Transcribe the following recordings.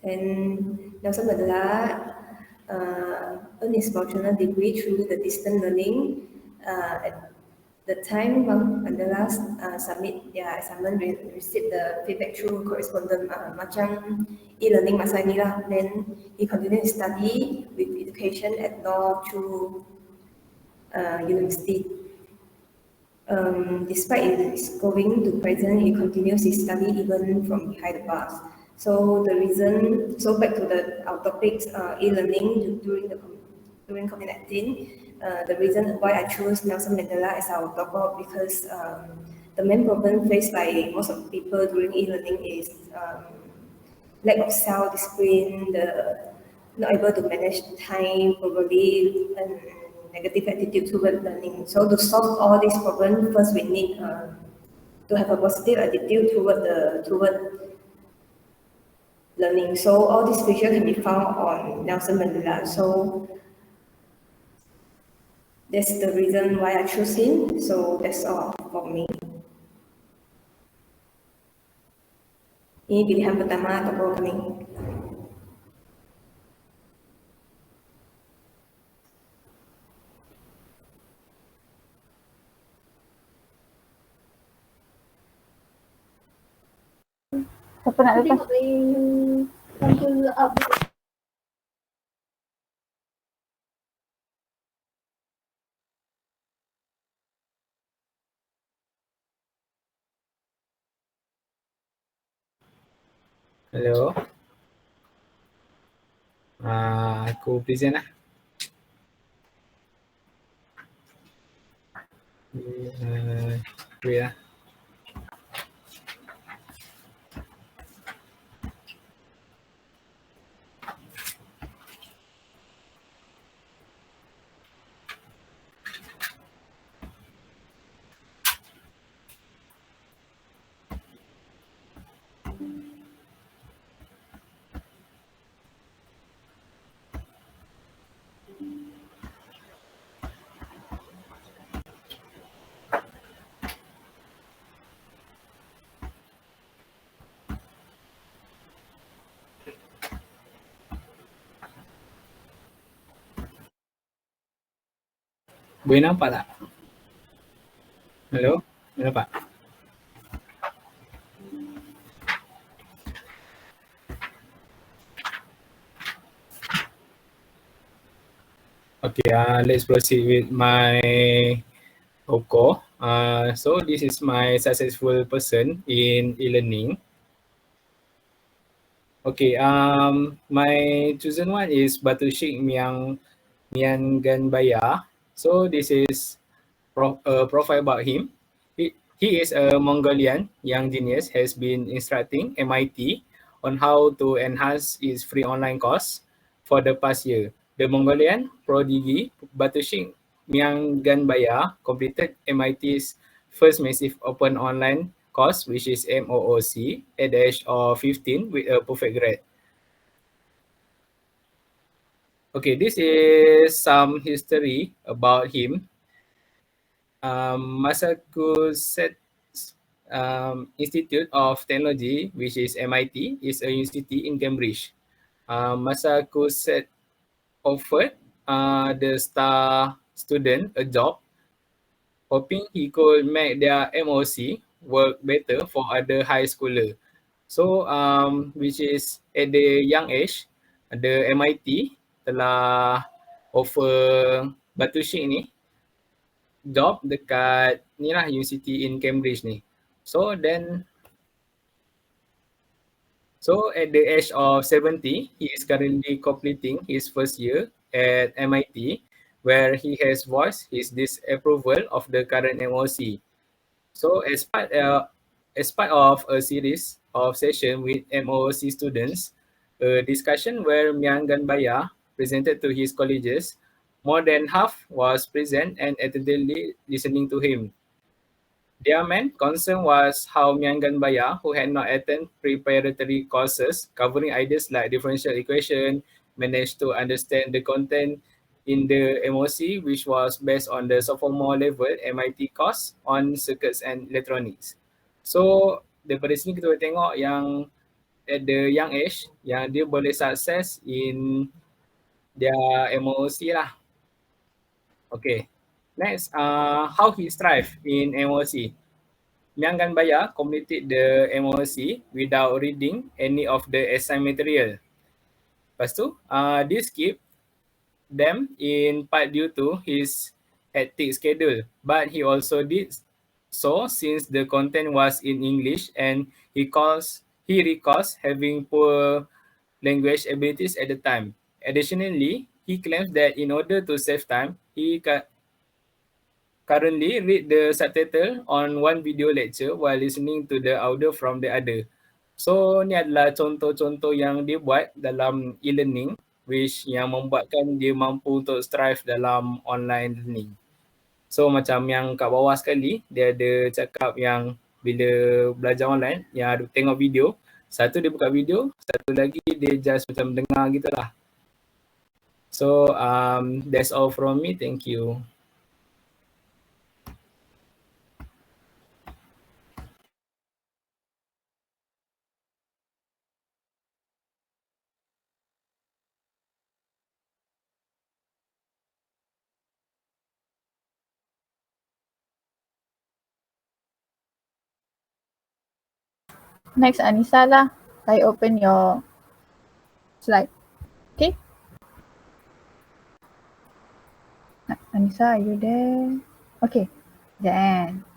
And Nelson Mandela earned his bachelor degree through the distance learning. At the time Mandela submit their assignment, received the feedback through correspondence, macam e-learning masa ni lah. Then he continued his study with education at law through university. Despite his going to prison, he continues his study even from behind the bars. So the reason, so back to our topics, e-learning during COVID-19, the reason why I chose Nelson Mandela as our topic because the main problem faced by most of the people during e-learning is lack of self-discipline, the not able to manage time properly, and negative attitude toward learning. So to solve all these problems, first we need to have a positive attitude toward learning. So all these features can be found on Nelson Mandela. So that's the reason why I chose him. So that's all for me. Ini pilihan pertama tokoh kami. Siapa nak lepas? Tengok sampul up. Hello. Aku present lah. Wait lah. Boleh nampak tak? Hello? Boleh nampak? Okay, let's proceed with my OCO. So this is my successful person in e-learning. Okay, my chosen one is Batu Sheikh Mianganbaya. So this is profile about him. He is a Mongolian young genius, has been instructing MIT on how to enhance its free online course for the past year. The Mongolian prodigy Batu Sheikh Mianganbaya completed MIT's first massive open online course, which is MOOC, at the age of 15 with a perfect grade. Okay, this is some history about him. Massachusetts Institute of Technology, which is MIT, is a university in Cambridge. Massachusetts offered the star student a job, hoping he could make their MOC work better for other high schooler. So, which is at the young age, the MIT telah offer Batu Sheikh ni job dekat ni lah university in Cambridge ni. So at the age of 70, he is currently completing his first year at MIT, where he has voiced his disapproval of the current MOC. So as part of a series of sessions with MOC students, a discussion where Mianganbaya presented to his colleagues, more than half was present and attentively listening to him. Their main concern was how Mianganbaya, who had not attended preparatory courses covering ideas like differential equation, managed to understand the content in the MOC, which was based on the sophomore level MIT course on circuits and electronics. So daripada sini kita boleh tengok yang at the young age yang dia boleh sukses in their MOC lah. Okay. Next, how he strive in MOC. Miang Ganbaya completed the MOC without reading any of the assigned material. Lepas tu, dia skip them in part due to his hectic schedule. But he also did so since the content was in English and he recalls having poor language abilities at the time. Additionally, he claims that in order to save time, he currently read the subtitle on one video lecture while listening to the audio from the other. So ni adalah contoh-contoh yang dia buat dalam e-learning which yang membuatkan dia mampu untuk strive dalam online learning. So macam yang kat bawah sekali, dia ada cakap yang bila belajar online, yang ada tengok video, satu dia buka video, satu lagi dia just macam dengar gitulah. So that's all from me, thank you. Next, Anissa lah. I open your slide. Okay. Anissa, are you there? Okay. Then.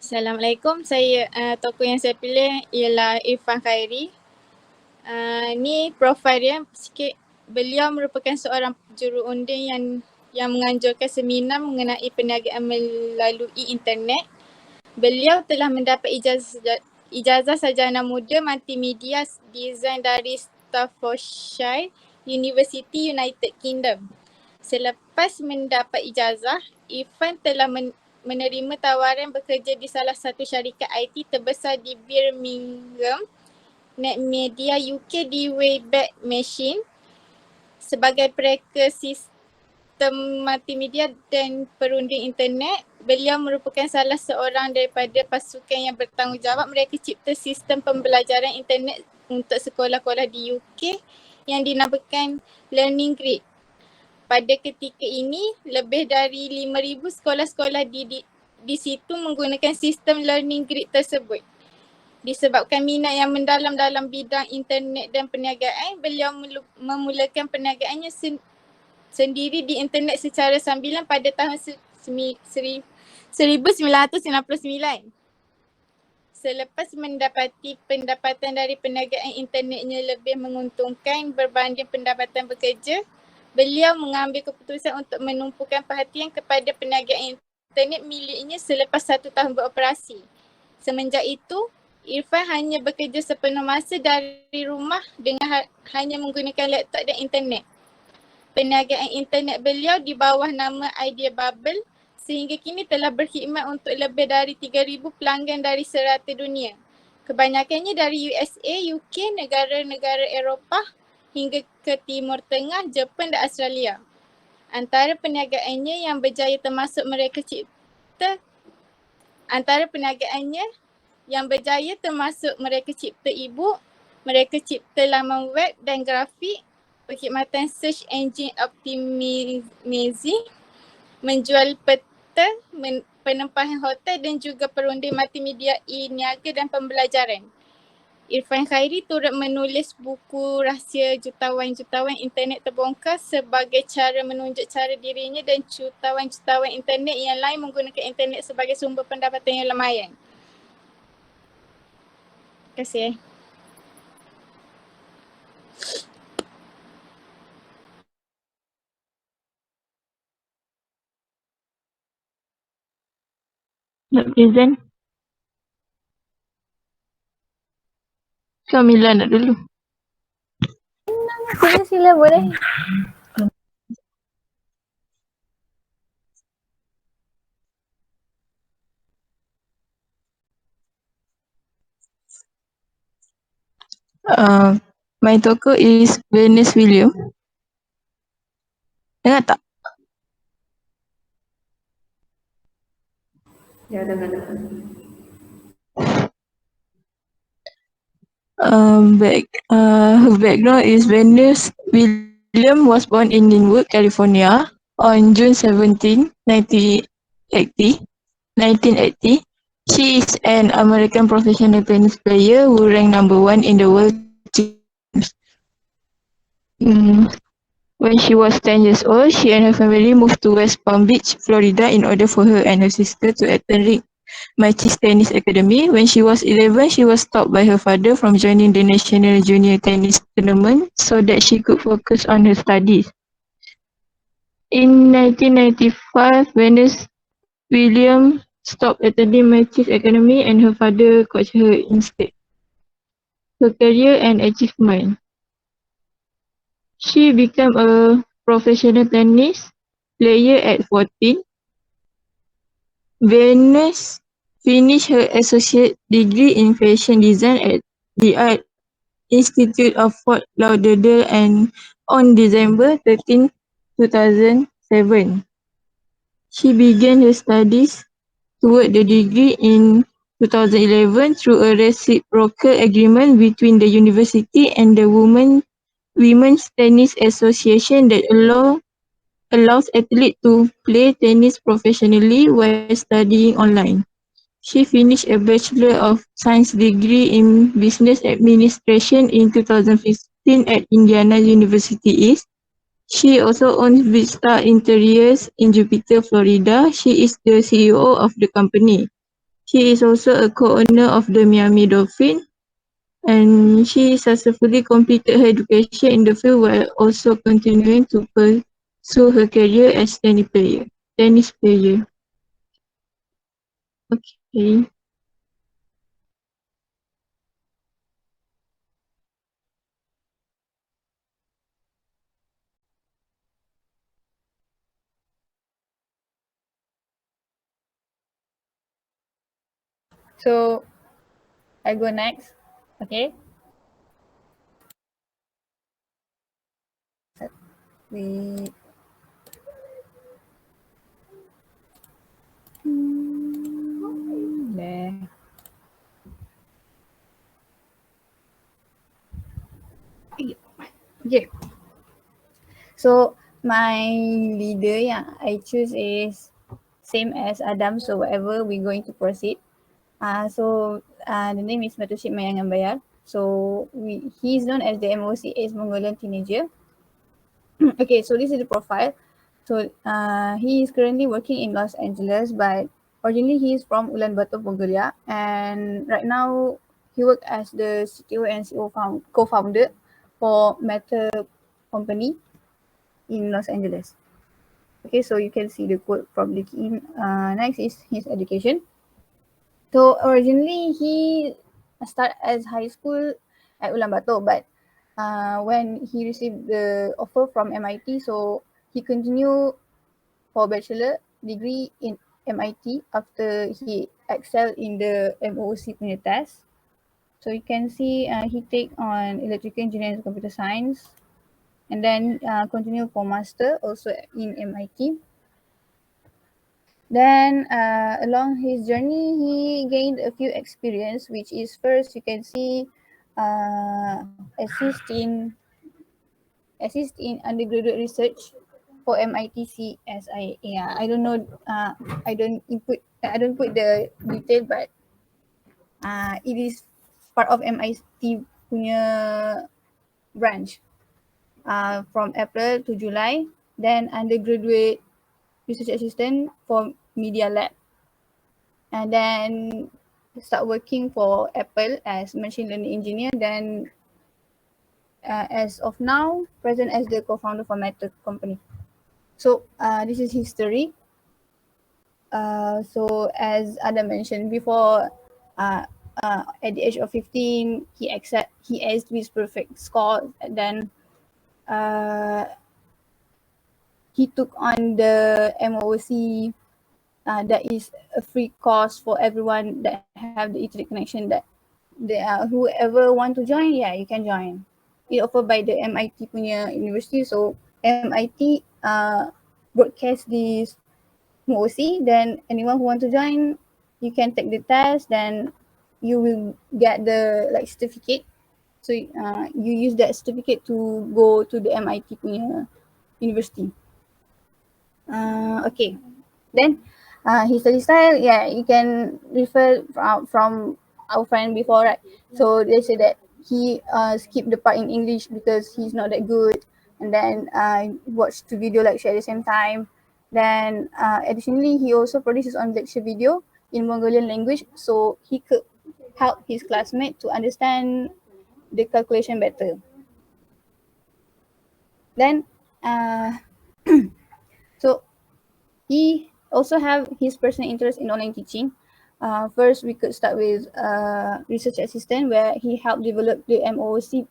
Assalamualaikum, saya tokoh yang saya pilih ialah Irfan Khairi. Ni profil dia sikit. Beliau merupakan seorang juruunding yang menganjurkan seminar mengenai perniagaan melalui internet. Beliau telah mendapat ijazah sarjana muda multimedia design dari Staffordshire University, United Kingdom. Selepas mendapat ijazah, Irfan telah menerima tawaran bekerja di salah satu syarikat IT terbesar di Birmingham, Netmedia UK di Wayback Machine sebagai pereka sistem multimedia dan perunding internet. Beliau merupakan salah seorang daripada pasukan yang bertanggungjawab mereka cipta sistem pembelajaran internet untuk sekolah-sekolah di UK yang dinamakan Learning Grid. Pada ketika ini, lebih dari 5,000 sekolah-sekolah di situ menggunakan sistem Learning Grid tersebut. Disebabkan minat yang mendalam dalam bidang internet dan perniagaan, beliau memulakan perniagaannya sendiri di internet secara sambilan pada tahun 1999. Selepas mendapati pendapatan dari perniagaan internetnya lebih menguntungkan berbanding pendapatan bekerja, beliau mengambil keputusan untuk menumpukan perhatian kepada perniagaan internet miliknya selepas 1 tahun beroperasi. Semenjak itu, Irfan hanya bekerja sepenuh masa dari rumah dengan hanya menggunakan laptop dan internet. Perniagaan internet beliau di bawah nama Idea Bubble sehingga kini telah berkhidmat untuk lebih dari 3,000 pelanggan dari serata dunia. Kebanyakannya dari USA, UK, negara-negara Eropah hingga ke Timur Tengah, Jepun dan Australia. Antara perniagaannya yang berjaya termasuk mereka cipta e-book, mereka cipta laman web dan grafik, perkhidmatan search engine optimizing, menjual peta, penempahan hotel dan juga perunding multimedia e-niaga dan pembelajaran. Irfan Khairi turut menulis buku Rahsia Jutawan-Jutawan Internet Terbongkar sebagai cara menunjuk cara dirinya dan jutawan-jutawan internet yang lain menggunakan internet sebagai sumber pendapatan yang lumayan. Terima kasih. Nak present? Kamila nak dulu. Sila boleh. My tokoh is Venus William. Dengar tak? Ya, dengar. Her background is Venus William was born in Linwood, California on June 17, 1980. She is an American professional tennis player who ranked number 1 in the world. When she was 10 years old, she and her family moved to West Palm Beach, Florida in order for her and her sister to attend Rick Machis Tennis Academy. When she was 11, she was stopped by her father from joining the National Junior Tennis Tournament so that she could focus on her studies. In 1995, Venus Williams stopped attending Machis Academy and her father coached her instead. Her career and achievement. She became a professional tennis player at 14. Venus finished her associate degree in fashion design at the Art Institute of Fort Lauderdale and on December 13, 2007. She began her studies toward the degree in 2011 through a reciprocal agreement between the university and the Women's Tennis Association that allows athletes to play tennis professionally while studying online. She finished a Bachelor of Science degree in Business Administration in 2015 at Indiana University East. She also owns Vista Interiors in Jupiter, Florida. She is the CEO of the company. She is also a co-owner of the Miami Dolphin, and she successfully completed her education in the field while also continuing to pursue her career as tennis player. Okay. So I go next. Okay. Wait. There. Okay. So my leader yang I choose is same as Adam. So whatever we're going to proceed. The name is Matushik Mayangan Bayar. So he is known as the MOC Ace Mongolian teenager. Okay, so this is the profile. So he is currently working in Los Angeles, but originally he is from Ulaanbaatar, Mongolia, and right now he works as the CTO and CEO co-founder for Meta company in Los Angeles. Okay, so you can see the quote from LinkedIn. Next is his education. So originally he started as high school at Ulaanbaatar, but when he received the offer from MIT, so he continued for bachelor degree in MIT after he excelled in the MOOC punya test. So you can see he take on electrical engineering and computer science, and then continue for master also in MIT. Then along his journey, he gained a few experience, which is first you can see assist in undergraduate research for MIT CSIA. Yeah, I don't know. I don't put the detail, but it is part of MIT punya branch. From April to July, then undergraduate research assistant for Media Lab, and then start working for Apple as machine learning engineer. Then as of now, present as the co-founder for Meta company. So this is history. So as Adam mentioned before, at the age of 15, he aced with perfect score. And then he took on the MOOC. That is a free course for everyone that have the internet connection. That whoever want to join, yeah, you can join. It offered by the MIT punya university. So MIT broadcast this MOOC. Then anyone who want to join, you can take the test. Then you will get the like certificate. So you use that certificate to go to the MIT punya university. Okay. Then his study style, yeah, you can refer from our friend before, right? So they say that he skipped the part in English because he's not that good, and then watched the video lecture at the same time. Then additionally, he also produced his own lecture video in Mongolian language, so he could help his classmate to understand the calculation better. Then so he also have his personal interest in online teaching. First, we could start with research assistant, where he helped develop the MOOC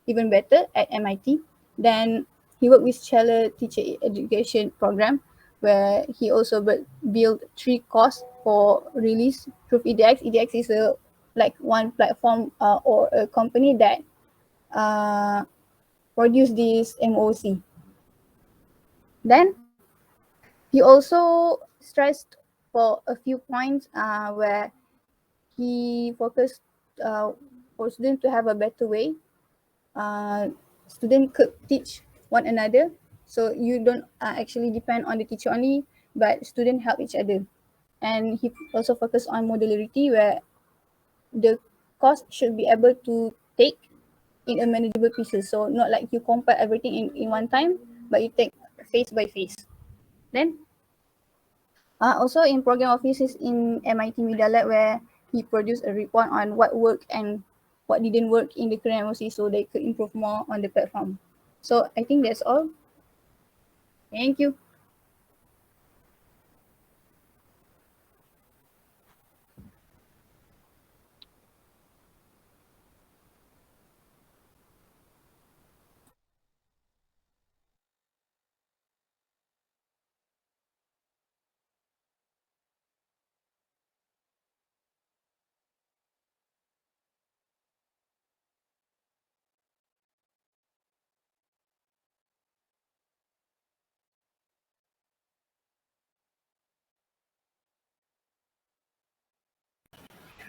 even better at MIT. Then he worked with Scheller Teacher Education Program, where he also built 3 courses for release through EDX. EDX is a like one platform or a company that produce this MOOC. Then he also stressed for a few points where he focused for students to have a better way. Students could teach one another, so you don't actually depend on the teacher only, but students help each other. And he also focused on modularity, where the course should be able to take in a manageable pieces. So not like you compile everything in one time, but you take phase by phase. Then also in program offices in MIT Media Lab, where he produced a report on what worked and what didn't work in the current MOC, so they could improve more on the platform. So I think that's all. Thank you.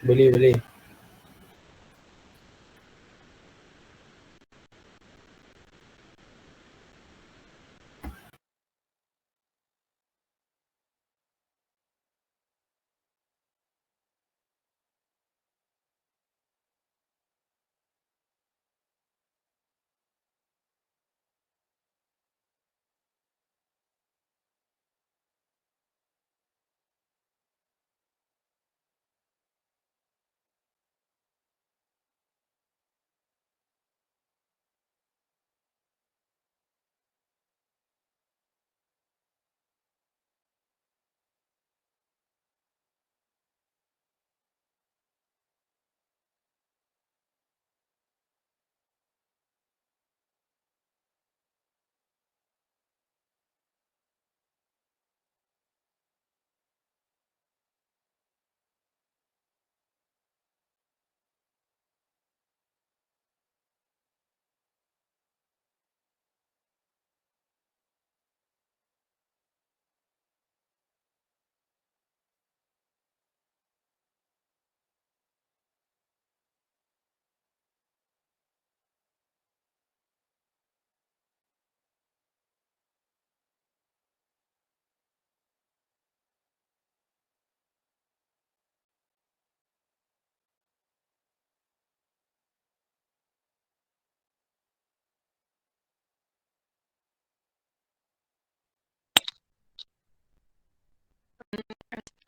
Boleh, boleh.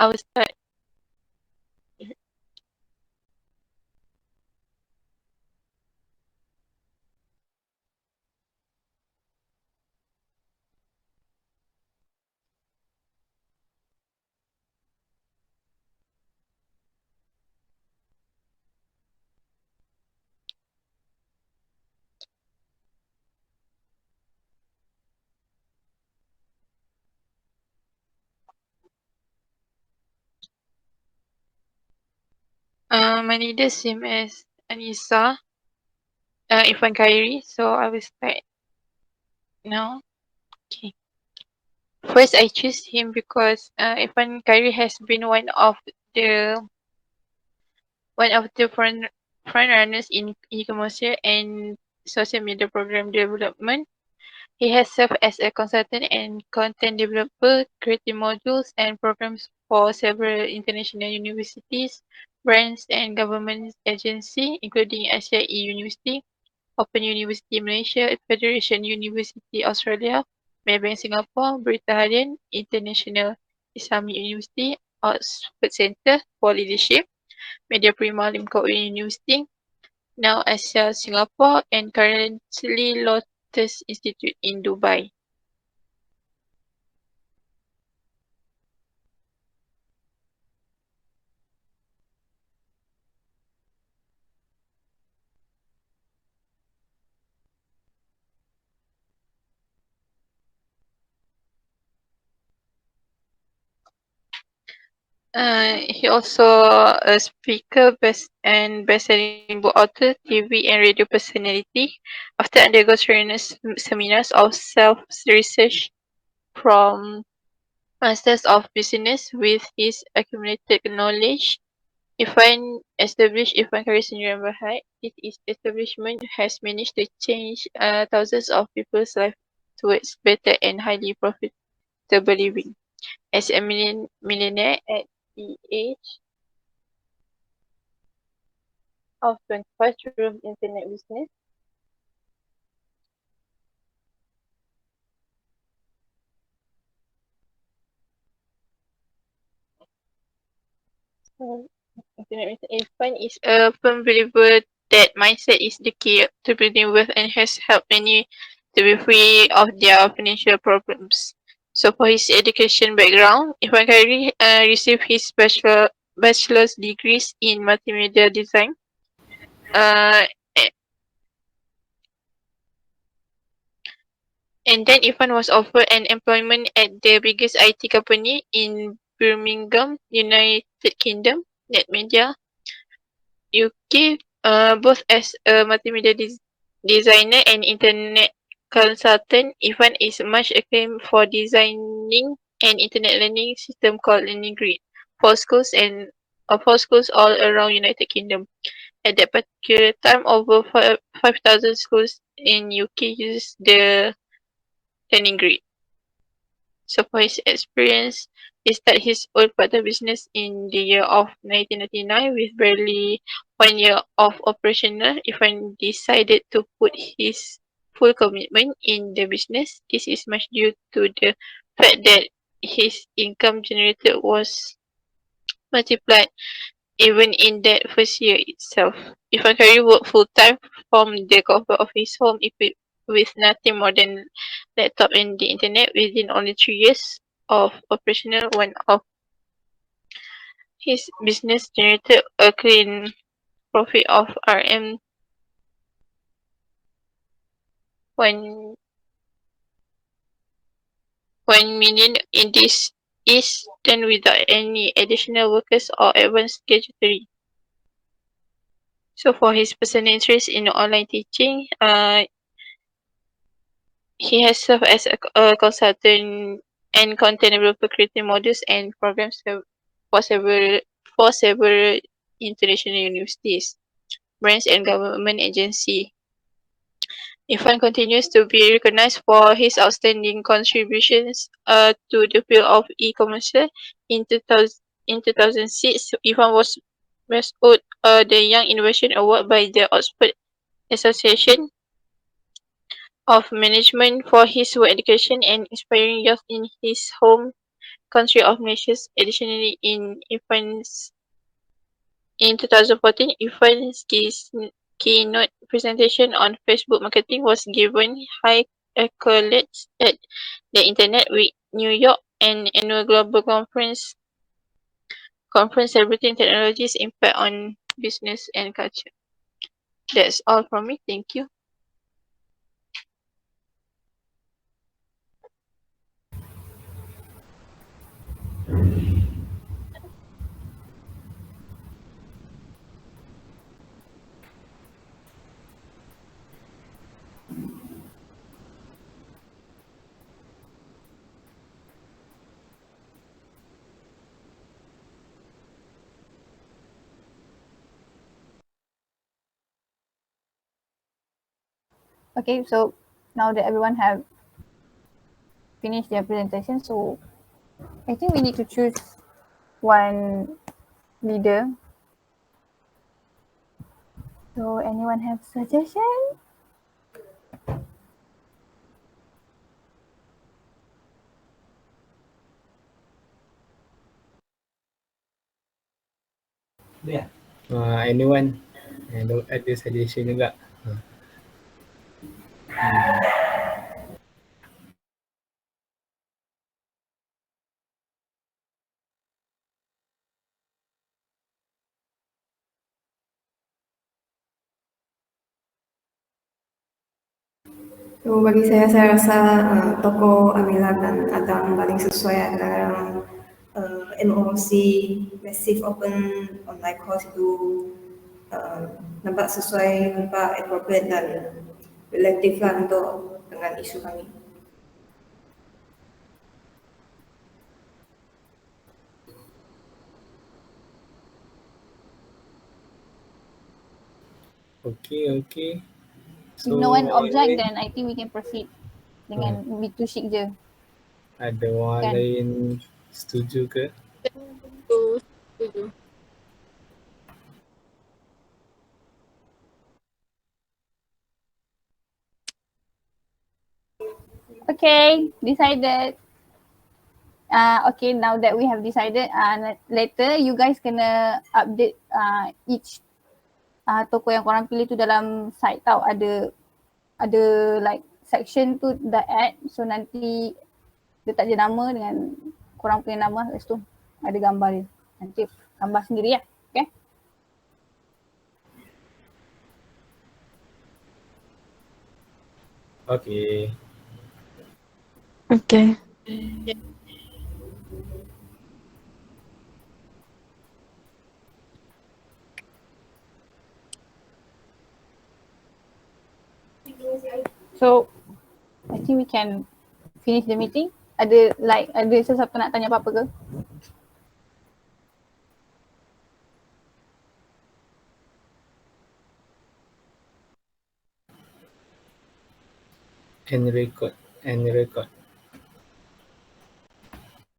I will start. My leader same as Anissa, Irfan Khairi. So I will start now. Okay. First, I choose him because Irfan Khairi has been the front runners in e-commerce and social media program development. He has served as a consultant and content developer, creating modules and programs for several international universities, brands, and government agencies, including SIE University, Open University Malaysia, Federation University Australia, Maybank Singapore, Berita International Islamic University, Oxford Centre for Leadership, Media Prima Lim Kok Wei University, now Asia Singapore, and currently Lotus Institute in Dubai. He also a speaker, best-selling book author, TV and radio personality. After undergo strenuous seminars of self-research from Masters of Business with his accumulated knowledge, Irfan Khairi Sdn Bhd. Its establishment has managed to change thousands of people's lives towards better and highly profitable living. As a millionaire at the age of 25 through internet business. So, internet business. Irfan is a firm believer that mindset is the key to building wealth and has helped many to be free of their financial problems. So for his education background, Irfan Khairi received his bachelor's degrees in multimedia design. Uh, And then Irfan was offered an employment at the biggest IT company in Birmingham, United Kingdom, NetMedia, UK, both as a multimedia designer and internet consultant. Irfan is much acclaimed for designing an internet learning system called Learning Grid for schools all around United Kingdom. At that particular time, over 5,000 schools in UK use the Learning Grid. So for his experience, he started his own part-time business in the year of 1999 with barely 1 year of operational. Irfan decided to put his full commitment in the business. This is much due to the fact that his income generated was multiplied even in that first year itself. Irfan Khairi worked full-time from the comfort of his home equipped with nothing more than laptop and the internet. Within only 3 years of operational, one of his business generated a clean profit of RM 1 million. In this is done without any additional workers or advanced gadgetry. So for his personal interest in online teaching, he has served as a consultant and content developer, creating modules and programs for several international universities, brands, and government agencies. Irfan continues to be recognized for his outstanding contributions to the field of e-commerce. In 2006, Irfan was bestowed the Young Innovation Award by the Oxford Association of Management for his work education and inspiring youth in his home country of Malaysia. Additionally, in 2014, Irfan's keynote presentation on Facebook marketing was given high accolades at the Internet Week New York, an annual global conference celebrating technology's impact on business and culture. That's all from me. Thank you. Okay, so now that everyone have finished their presentation, so I think we need to choose one leader. So anyone have suggestion? Anyone? Ada suggestion juga. So bagi saya rasa tokoh Amila dan Adam paling sesuai dalam MOC Massive Open Online Course itu nampak sesuai, nampak appropriate dan relatif lah untuk dengan isu kami. Okay. If no one object, then I think we can proceed dengan B2 Chic je. Ada orang Kan? lain setuju ke? Setuju. Okay, decided. Okay, now that we have decided, later you guys kena update each toko yang korang pilih tu dalam site tau. Ada like section tu dah add, so nanti letak je nama dengan korang punya nama, lepas tu ada gambar dia. Nanti gambar sendiri lah, okay? Okay. Okay. So I think we can finish the meeting. Ada sesiapa nak tanya apa-apa ke? End record.